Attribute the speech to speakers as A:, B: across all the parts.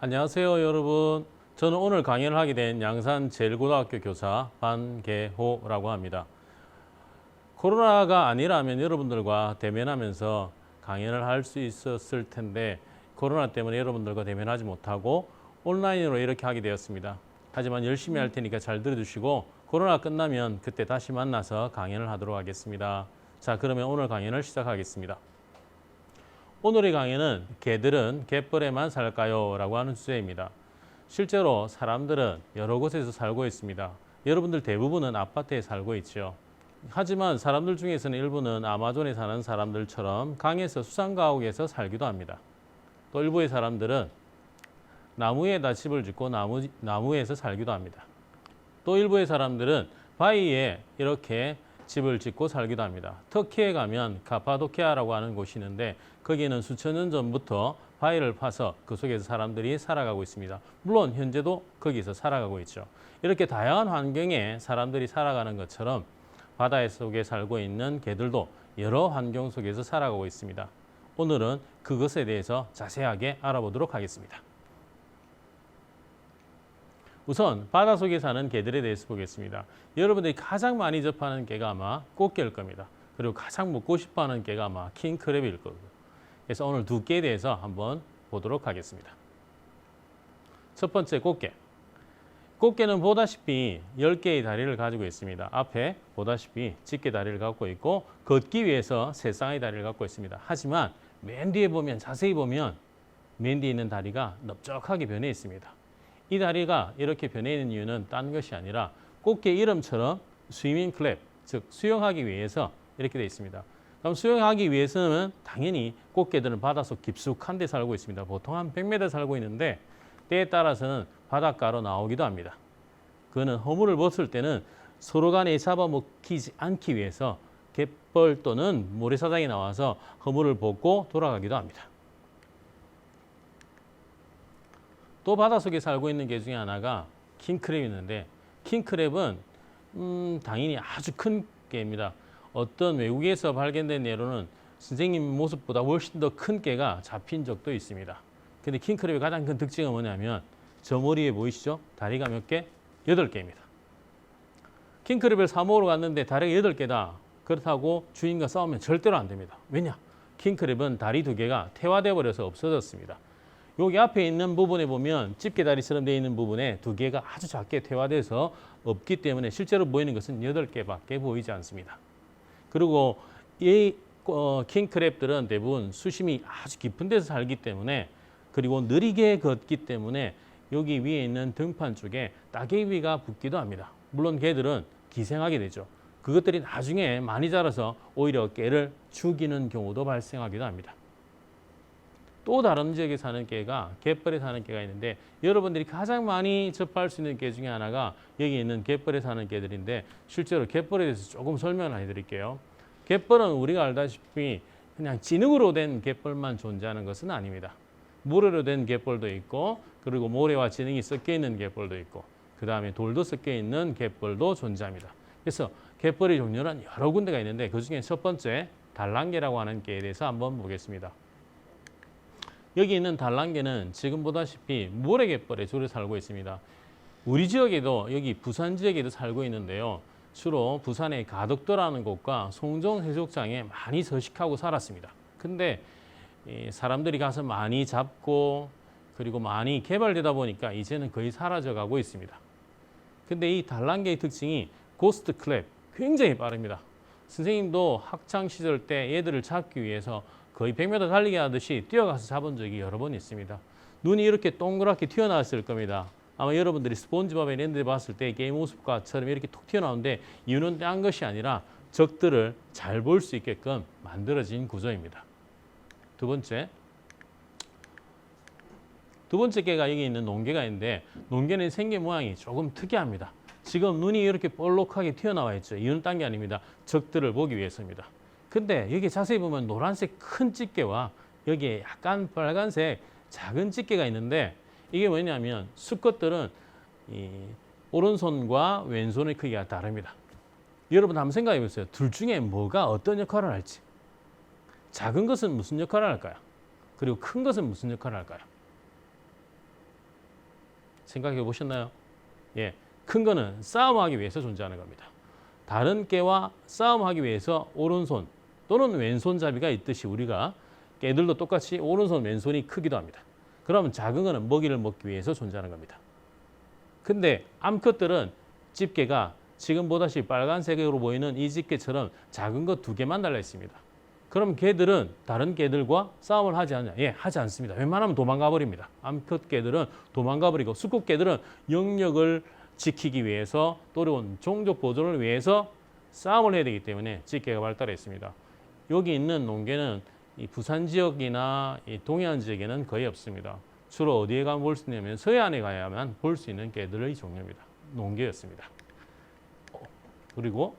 A: 안녕하세요, 여러분. 저는 오늘 강연을 하게 된 양산제일고등학교 교사 반계호라고 합니다. 코로나가 아니라면 여러분들과 대면하면서 강연을 할 수 있었을 텐데 코로나 때문에 여러분들과 대면하지 못하고 온라인으로 이렇게 하게 되었습니다. 하지만 열심히 할 테니까 잘 들어주시고 코로나 끝나면 그때 다시 만나서 강연을 하도록 하겠습니다. 자, 그러면 오늘 강연을 시작하겠습니다. 오늘의 강연은 개들은 갯벌에만 살까요? 라고 하는 주제입니다. 실제로 사람들은 여러 곳에서 살고 있습니다. 여러분들 대부분은 아파트에 살고 있죠. 하지만 사람들 중에서는 일부는 아마존에 사는 사람들처럼 강에서 수상가옥에서 살기도 합니다. 또 일부의 사람들은 나무에다 집을 짓고 나무에서 살기도 합니다. 또 일부의 사람들은 바위에 이렇게 집을 짓고 살기도 합니다. 터키에 가면 카파도키아라고 하는 곳이 있는데 거기에는 수천 년 전부터 바위를 파서 그 속에서 사람들이 살아가고 있습니다. 물론 현재도 거기서 살아가고 있죠. 이렇게 다양한 환경에 사람들이 살아가는 것처럼 바다 속에 살고 있는 개들도 여러 환경 속에서 살아가고 있습니다. 오늘은 그것에 대해서 자세하게 알아보도록 하겠습니다. 우선 바닷속에 사는 개들에 대해서 보겠습니다. 여러분들이 가장 많이 접하는 개가 아마 꽃게일 겁니다. 그리고 가장 먹고 싶어하는 개가 아마 킹크랩일 거고요. 그래서 오늘 두 개에 대해서 한번 보도록 하겠습니다. 첫 번째, 꽃게. 꽃게는 보다시피 10개의 다리를 가지고 있습니다. 앞에 보다시피 집게 다리를 갖고 있고 걷기 위해서 3쌍의 다리를 갖고 있습니다. 하지만 맨 뒤에 보면, 자세히 보면 맨 뒤에 있는 다리가 넓적하게 변해 있습니다. 이 다리가 이렇게 변해 있는 이유는 딴 것이 아니라 꽃게 이름처럼 스위밍 클랩, 즉 수영하기 위해서 이렇게 되어 있습니다. 그럼 수영하기 위해서는 당연히 꽃게들은 바닷속 깊숙한 데 살고 있습니다. 보통 한 100m 살고 있는데 때에 따라서는 바닷가로 나오기도 합니다. 그거는 허물을 벗을 때는 서로 간에 잡아먹히지 않기 위해서 갯벌 또는 모래사장에 나와서 허물을 벗고 돌아가기도 합니다. 또 바닷속에 살고 있는 개 중에 하나가 킹크랩이 있는데 킹크랩은 당연히 아주 큰 개입니다. 어떤 외국에서 발견된 예로는 선생님 모습보다 훨씬 더 큰 개가 잡힌 적도 있습니다. 근데 킹크랩의 가장 큰 특징은 뭐냐면 저 머리에 보이시죠? 다리가 몇 개? 8개입니다. 킹크랩을 사 먹으러 갔는데 다리가 8개다. 그렇다고 주인과 싸우면 절대로 안 됩니다. 왜냐? 킹크랩은 다리 2개가 태화되어 버려서 없어졌습니다. 여기 앞에 있는 부분에 보면 집게다리처럼 되어 있는 부분에 2개가 아주 작게 퇴화돼서 없기 때문에 실제로 보이는 것은 8개밖에 보이지 않습니다. 그리고 이 킹크랩들은 대부분 수심이 아주 깊은 데서 살기 때문에 그리고 느리게 걷기 때문에 여기 위에 있는 등판 쪽에 따개비가 붙기도 합니다. 물론 개들은 기생하게 되죠. 그것들이 나중에 많이 자라서 오히려 개를 죽이는 경우도 발생하기도 합니다. 또 다른 지역에 사는 개가 갯벌에 사는 개가 있는데 여러분들이 가장 많이 접할 수 있는 개 중에 하나가 여기 있는 갯벌에 사는 개들인데 실제로 갯벌에 대해서 조금 설명을 해드릴게요. 갯벌은 우리가 알다시피 그냥 진흙으로 된 갯벌만 존재하는 것은 아닙니다. 모래로 된 갯벌도 있고 그리고 모래와 진흙이 섞여 있는 갯벌도 있고 그 다음에 돌도 섞여 있는 갯벌도 존재합니다. 그래서 갯벌의 종류는 여러 군데가 있는데 그 중에 첫 번째 달랑개라고 하는 개에 대해서 한번 보겠습니다. 여기 있는 달랑개는 지금 보다시피 모래갯벌에 주로 살고 있습니다. 우리 지역에도 여기 부산 지역에도 살고 있는데요. 주로 부산의 가덕도라는 곳과 송정해수욕장에 많이 서식하고 살았습니다. 근데 사람들이 가서 많이 잡고 그리고 많이 개발되다 보니까 이제는 거의 사라져가고 있습니다. 근데 이 달랑개의 특징이 고스트 클랩, 굉장히 빠릅니다. 선생님도 학창시절 때 얘들을 잡기 위해서 거의 100m 달리기 하듯이 뛰어가서 잡은 적이 여러 번 있습니다. 눈이 이렇게 동그랗게 튀어나왔을 겁니다. 아마 여러분들이 스폰지밥에 이런 데 봤을 때 개의 모습과처럼 이렇게 톡 튀어나오는데 이유는 딴 것이 아니라 적들을 잘 볼 수 있게끔 만들어진 구조입니다. 두 번째 개가 여기 있는 농개가 있는데 농개는 생긴 모양이 조금 특이합니다. 지금 눈이 이렇게 볼록하게 튀어나와 있죠. 이유는 딴 게 아닙니다. 적들을 보기 위해서입니다. 근데 여기 자세히 보면 노란색 큰 집게와 여기에 약간 빨간색 작은 집게가 있는데 이게 뭐냐면 수컷들은 이 오른손과 왼손의 크기가 다릅니다. 여러분 한번 생각해 보세요. 둘 중에 뭐가 어떤 역할을 할지. 작은 것은 무슨 역할을 할까요? 그리고 큰 것은 무슨 역할을 할까요? 생각해 보셨나요? 예, 큰 거는 싸움하기 위해서 존재하는 겁니다. 다른 개와 싸움하기 위해서 오른손 또는 왼손잡이가 있듯이 우리가 개들도 똑같이 오른손, 왼손이 크기도 합니다. 그러면 작은 거는 먹이를 먹기 위해서 존재하는 겁니다. 근데 암컷들은 집게가 지금 보다시피 빨간색으로 보이는 이 집게처럼 작은 거 2개만 달려 있습니다. 그럼 개들은 다른 개들과 싸움을 하지 않냐? 예, 하지 않습니다. 웬만하면 도망가 버립니다. 암컷 개들은 도망가 버리고 수컷 개들은 영역을 지키기 위해서 또는 종족 보존을 위해서 싸움을 해야 되기 때문에 집게가 발달했습니다. 여기 있는 농개는 이 부산 지역이나 이 동해안 지역에는 거의 없습니다. 주로 어디에 가면 볼 수 있냐면 서해안에 가야만 볼 수 있는 개들의 종류입니다. 농개였습니다. 그리고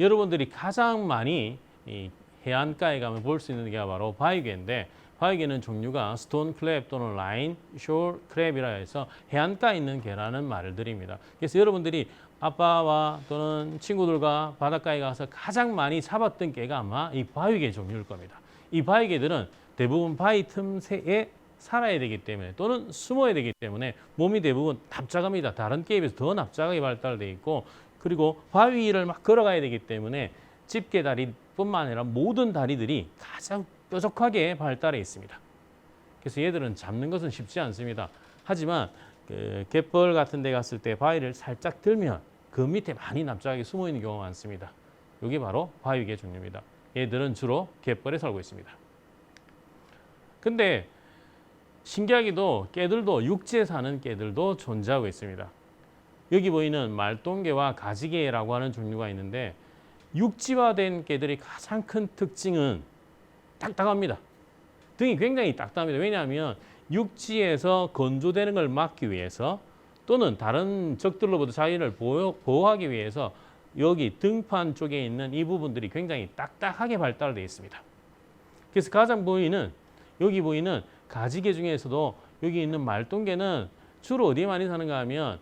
A: 여러분들이 가장 많이 이 해안가에 가면 볼 수 있는 개가 바로 바위개인데 바위개는 종류가 스톤 크랩 또는 라인 쇼 크랩이라 해서 해안가에 있는 개라는 말을 드립니다. 그래서 여러분들이 아빠와 또는 친구들과 바닷가에 가서 가장 많이 잡았던 개가 아마 이 바위개 종류일 겁니다. 이 바위개들은 대부분 바위 틈새에 살아야 되기 때문에 또는 숨어야 되기 때문에 몸이 대부분 납작합니다. 다른 개에 비해서 더 납작하게 발달되어 있고 그리고 바위를 막 걸어가야 되기 때문에 집게 다리뿐만 아니라 모든 다리들이 가장 뾰족하게 발달해 있습니다. 그래서 얘들은 잡는 것은 쉽지 않습니다. 하지만 그 갯벌 같은 데 갔을 때 바위를 살짝 들면 그 밑에 많이 납작하게 숨어 있는 경우가 많습니다. 이게 바로 바위개 종류입니다. 얘들은 주로 갯벌에 살고 있습니다. 근데 신기하게도 개들도 육지에 사는 개들도 존재하고 있습니다. 여기 보이는 말똥개와 가지개라고 하는 종류가 있는데 육지화된 개들의 가장 큰 특징은 딱딱합니다. 등이 굉장히 딱딱합니다. 왜냐하면 육지에서 건조되는 걸 막기 위해서 또는 다른 적들로부터 자기를 보호하기 위해서 여기 등판 쪽에 있는 이 부분들이 굉장히 딱딱하게 발달되어 있습니다. 그래서 가장 여기 보이는 가지개 중에서도 여기 있는 말똥개는 주로 어디에 많이 사는가 하면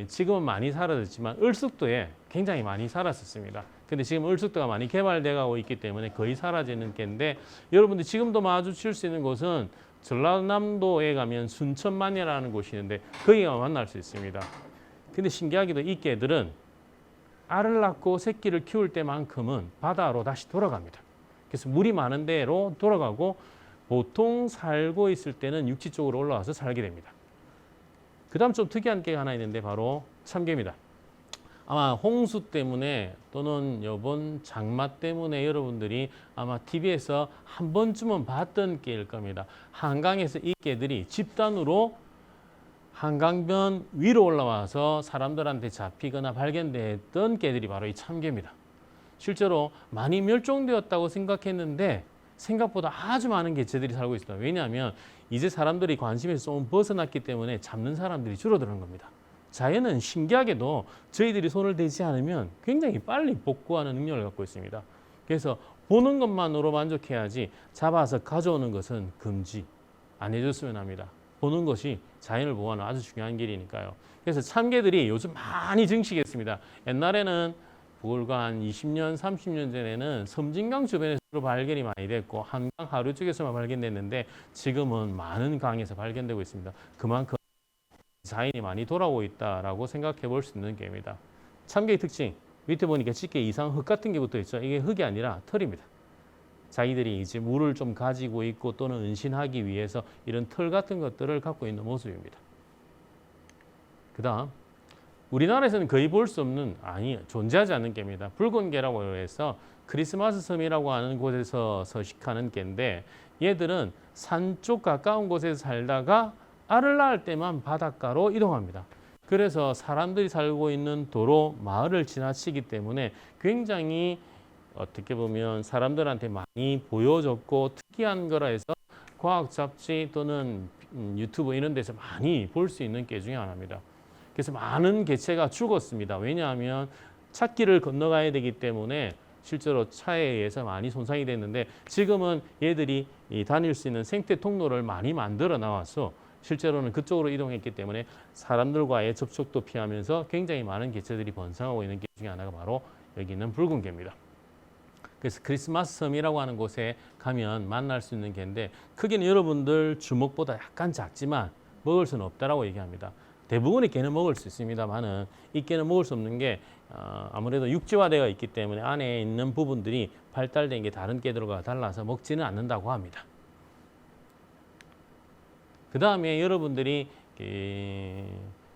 A: 지금은 많이 사라졌지만 을숙도에 굉장히 많이 살았었습니다. 근데 지금 을숙도가 많이 개발돼 가고 있기 때문에 거의 사라지는 개인데 여러분들 지금도 마주칠 수 있는 곳은 전라남도에 가면 순천만이라는 곳이 있는데 거기 가면 만날 수 있습니다. 근데 신기하게도 이 개들은 알을 낳고 새끼를 키울 때만큼은 바다로 다시 돌아갑니다. 그래서 물이 많은 데로 돌아가고 보통 살고 있을 때는 육지 쪽으로 올라와서 살게 됩니다. 그 다음 좀 특이한 개가 하나 있는데 바로 참개입니다. 아마 홍수 때문에 또는 이번 장마 때문에 여러분들이 아마 TV에서 한 번쯤은 봤던 개일 겁니다. 한강에서 이 개들이 집단으로 한강변 위로 올라와서 사람들한테 잡히거나 발견됐던 개들이 바로 이 참개입니다. 실제로 많이 멸종되었다고 생각했는데 생각보다 아주 많은 개체들이 살고 있습니다. 왜냐하면 이제 사람들이 관심에서 좀 벗어났기 때문에 잡는 사람들이 줄어드는 겁니다. 자연은 신기하게도 저희들이 손을 대지 않으면 굉장히 빨리 복구하는 능력을 갖고 있습니다. 그래서 보는 것만으로 만족해야지 잡아서 가져오는 것은 금지 안 해줬으면 합니다. 보는 것이 자연을 보호하는 아주 중요한 길이니까요. 그래서 참개들이 요즘 많이 증식했습니다. 옛날에는 불과 한 20년, 30년 전에는 섬진강 주변에서 발견이 많이 됐고 한강 하류 쪽에서만 발견됐는데 지금은 많은 강에서 발견되고 있습니다. 그만큼 자연이 많이 돌아오고 있다라고 생각해 볼 수 있는 개입니다. 참개의 특징, 밑에 보니까 집게 이상 흙 같은 게 붙어 있죠. 이게 흙이 아니라 털입니다. 자기들이 이제 물을 좀 가지고 있고 또는 은신하기 위해서 이런 털 같은 것들을 갖고 있는 모습입니다. 그 다음 우리나라에서는 거의 볼 수 없는, 존재하지 않는 개입니다. 붉은 개라고 해서 크리스마스 섬이라고 하는 곳에서 서식하는 개인데 얘들은 산 쪽 가까운 곳에서 살다가 알을 낳을 때만 바닷가로 이동합니다. 그래서 사람들이 살고 있는 도로, 마을을 지나치기 때문에 굉장히 어떻게 보면 사람들한테 많이 보여졌고 특이한 거라 해서 과학 잡지 또는 유튜브 이런 데서 많이 볼 수 있는 개 중에 하나입니다. 그래서 많은 개체가 죽었습니다. 왜냐하면 찻길을 건너가야 되기 때문에 실제로 차에 의해서 많이 손상이 됐는데 지금은 얘들이 다닐 수 있는 생태 통로를 많이 만들어 나와서 실제로는 그쪽으로 이동했기 때문에 사람들과의 접촉도 피하면서 굉장히 많은 개체들이 번성하고 있는 개 중에 하나가 바로 여기 있는 붉은 개입니다. 그래서 크리스마스 섬이라고 하는 곳에 가면 만날 수 있는 개인데 크기는 여러분들 주먹보다 약간 작지만 먹을 수는 없다라고 얘기합니다. 대부분의 개는 먹을 수 있습니다만은 이 개는 먹을 수 없는 게 아무래도 육지화되어 있기 때문에 안에 있는 부분들이 발달된 게 다른 개들과 달라서 먹지는 않는다고 합니다. 그 다음에 여러분들이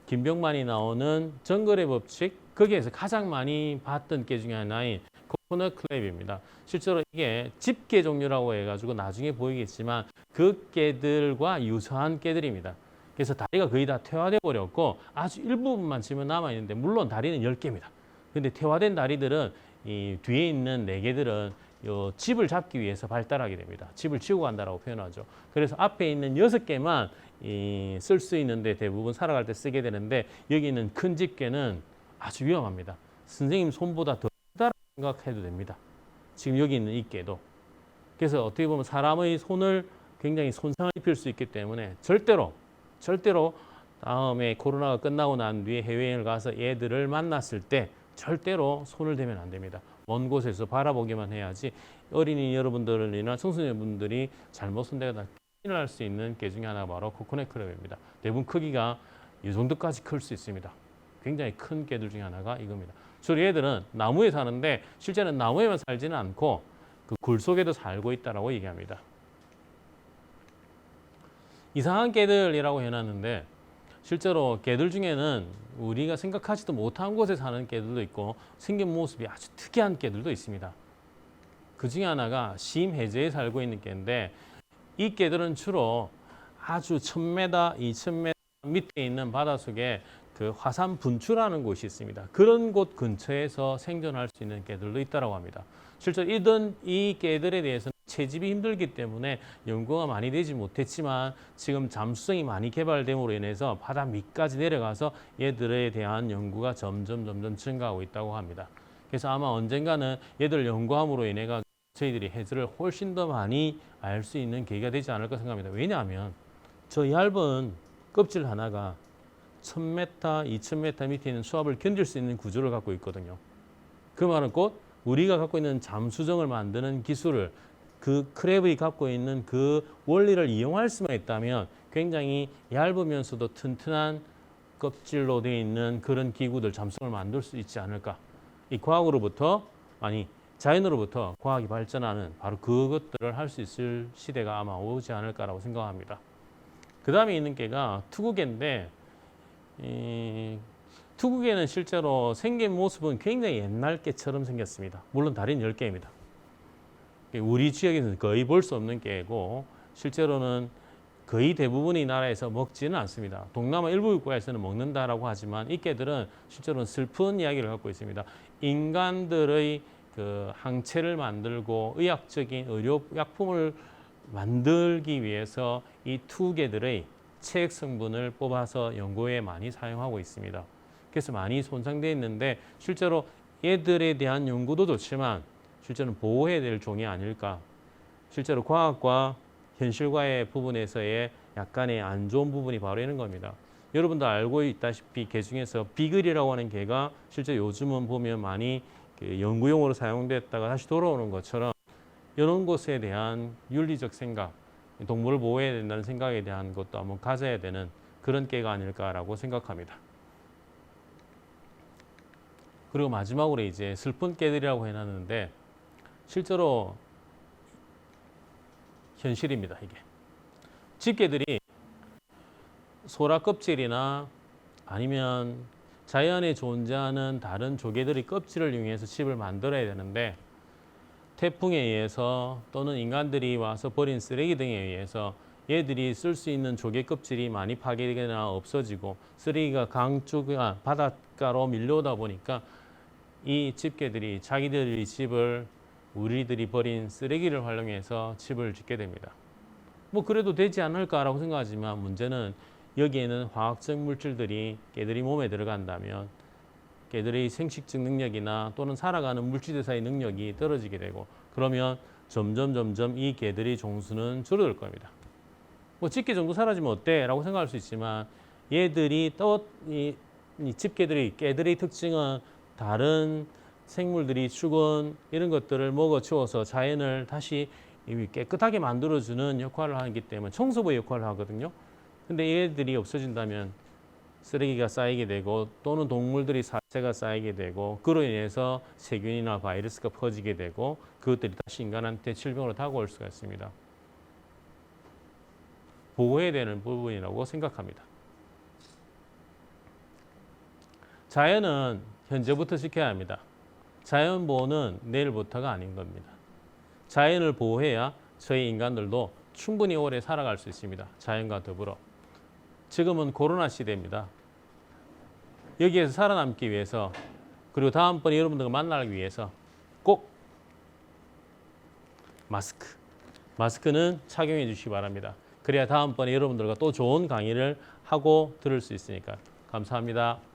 A: 김병만이 나오는 정글의 법칙, 거기에서 가장 많이 봤던 개 중에 하나인 코코넛 크랩입니다. 실제로 이게 집게 종류라고 해가지고 나중에 보이겠지만 그 개들과 유사한 개들입니다. 그래서 다리가 거의 다 퇴화돼 버렸고 아주 일부분만 지금 남아 있는데, 물론 다리는 10개입니다. 근데 퇴화된 다리들은 이 뒤에 있는 4개들은 요 집을 잡기 위해서 발달하게 됩니다. 집을 치고 간다라고 표현하죠. 그래서 앞에 있는 6개만 쓸 수 있는데 대부분 살아갈 때 쓰게 되는데, 여기 있는 큰 집게는 아주 위험합니다. 선생님 손보다 더 크다고 생각해도 됩니다. 지금 여기 있는 이 개도. 그래서 어떻게 보면 사람의 손을 굉장히 손상을 입힐 수 있기 때문에 절대로 다음에 코로나가 끝나고 난 뒤에 해외여행을 가서 얘들을 만났을 때 절대로 손을 대면 안 됩니다. 먼 곳에서 바라보기만 해야지. 어린이 여러분들이나 청소년분들이 잘못 손대다 큰일 날 수 있는 개 중에 하나가 바로 코코넛 크랩입니다. 대부분 크기가 이 정도까지 클 수 있습니다. 굉장히 큰 개들 중에 하나가 이겁니다. 주로 얘들은 나무에 사는데 실제는 나무에만 살지는 않고 그 굴 속에도 살고 있다고 얘기합니다. 이상한 개들이라고 해놨는데 실제로 개들 중에는 우리가 생각하지도 못한 곳에 사는 개들도 있고 생긴 모습이 아주 특이한 개들도 있습니다. 그 중에 하나가 심해저에 살고 있는 개인데, 이 개들은 주로 아주 1000m, 2000m 밑에 있는 바닷속에 그 화산 분출하는 곳이 있습니다. 그런 곳 근처에서 생존할 수 있는 개들도 있다고 합니다. 실제로 이 개들에 대해서는 채집이 힘들기 때문에 연구가 많이 되지 못했지만 지금 잠수성이 많이 개발됨으로 인해서 바다 밑까지 내려가서 얘들에 대한 연구가 점점 증가하고 있다고 합니다. 그래서 아마 언젠가는 얘들 연구함으로 인해 저희들이 해저를 훨씬 더 많이 알 수 있는 계기가 되지 않을까 생각합니다. 왜냐하면 저 얇은 껍질 하나가 1000m, 2000m 밑에 있는 수압을 견딜 수 있는 구조를 갖고 있거든요. 그 말은 곧 우리가 갖고 있는 잠수정을 만드는 기술을, 그 크랩이 갖고 있는 그 원리를 이용할 수만 있다면 굉장히 얇으면서도 튼튼한 껍질로 되어 있는 그런 기구들, 잠수정을 만들 수 있지 않을까. 이 자연으로부터 과학이 발전하는 바로 그것들을 할 수 있을 시대가 아마 오지 않을까라고 생각합니다. 그 다음에 있는 개가 투구개인데, 투구개는 실제로 생긴 모습은 굉장히 옛날 개처럼 생겼습니다. 물론 다리는 10개입니다. 우리 지역에서는 거의 볼 수 없는 개고 실제로는 거의 대부분의 나라에서 먹지는 않습니다. 동남아 일부 국가에서는 먹는다라고 하지만 이 개들은 실제로는 슬픈 이야기를 갖고 있습니다. 인간들의 그 항체를 만들고 의학적인 의료 약품을 만들기 위해서 이 투개들의 체액 성분을 뽑아서 연구에 많이 사용하고 있습니다. 그래서 많이 손상되어 있는데 실제로 얘들에 대한 연구도 좋지만 실제로는 보호해야 될 종이 아닐까. 실제로 과학과 현실과의 부분에서의 약간의 안 좋은 부분이 바로 이런 겁니다. 여러분도 알고 있다시피 개 중에서 비글이라고 하는 개가 실제 요즘은 보면 많이 연구용으로 사용됐다가 다시 돌아오는 것처럼 이런 것에 대한 윤리적 생각, 동물을 보호해야 된다는 생각에 대한 것도 한번 가져야 되는 그런 개가 아닐까라고 생각합니다. 그리고 마지막으로 이제 슬픈 개들이라고 해놨는데 실제로 현실입니다. 이게 집개들이 소라 껍질이나 아니면 자연에 존재하는 다른 조개들의 껍질을 이용해서 집을 만들어야 되는데 태풍에 의해서 또는 인간들이 와서 버린 쓰레기 등에 의해서 얘들이 쓸 수 있는 조개 껍질이 많이 파괴되거나 없어지고 쓰레기가 강쪽이나 바닷가로 밀려오다 보니까 이 집개들이 자기들의 집을 우리들이 버린 쓰레기를 활용해서 집을 짓게 됩니다. 뭐 그래도 되지 않을까라고 생각하지만 문제는 여기에는 화학적 물질들이 개들이 몸에 들어간다면 개들의 생식적 능력이나 또는 살아가는 물질대사의 능력이 떨어지게 되고 그러면 점점 이 개들의 종수는 줄어들 겁니다. 뭐 집게 정도 사라지면 어때? 라고 생각할 수 있지만 얘들이 이 집개들의 개들의 특징은 다른 생물들이 죽은 이런 것들을 먹어치워서 자연을 다시 깨끗하게 만들어주는 역할을 하기 때문에 청소부의 역할을 하거든요. 근데 얘들이 없어진다면 쓰레기가 쌓이게 되고 또는 동물들이 사체가 쌓이게 되고 그로 인해서 세균이나 바이러스가 퍼지게 되고 그것들이 다시 인간한테 질병으로 다가올 수가 있습니다. 보호해야 되는 부분이라고 생각합니다. 자연은 현재부터 지켜야 합니다. 자연 보호는 내일부터가 아닌 겁니다. 자연을 보호해야 저희 인간들도 충분히 오래 살아갈 수 있습니다. 자연과 더불어. 지금은 코로나 시대입니다. 여기에서 살아남기 위해서 그리고 다음번에 여러분들과 만나기 위해서 꼭 마스크는 착용해 주시기 바랍니다. 그래야 다음번에 여러분들과 또 좋은 강의를 하고 들을 수 있으니까. 감사합니다.